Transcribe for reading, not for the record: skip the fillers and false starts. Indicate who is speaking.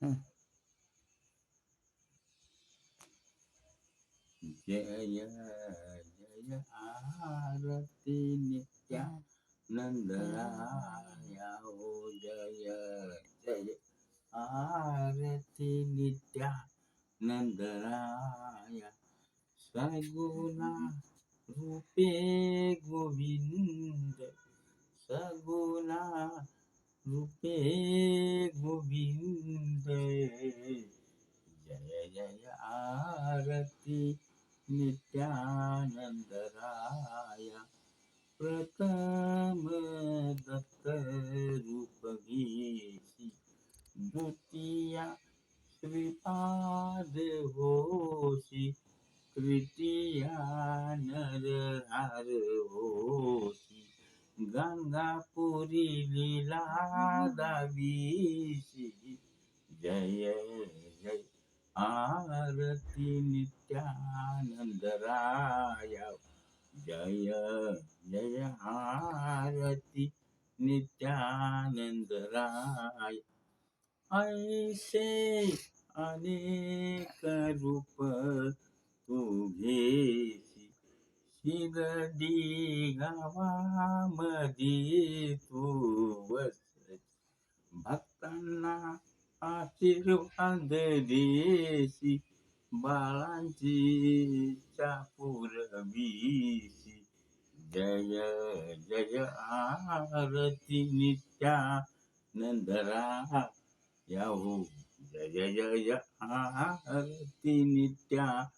Speaker 1: हं. जय जय आरती नित्यानंदराया हो जय जय आरती नित्यानंदराया सगुणा रूपे गोविंद सगुणा रूपे गोविंद जय जय आरती नित्यानंद राया प्रथम दत्त रूप घेसी द्वितीया श्रीपाद होसी तृतीया नरहार होसी गंगापुरी लीला दावीसी जय जय आरती नित्यानंद राया जय जय आरती नित्यानंद राय ऐसे अनेक रूप तू घेसी शिरडी गावामध्ये तू वस भक्तांना आशीर्वाद देसी बाळांची पुरवीसी जय जय आरती नित्यानंदराया हो जय जय आरती नित्यानंदराया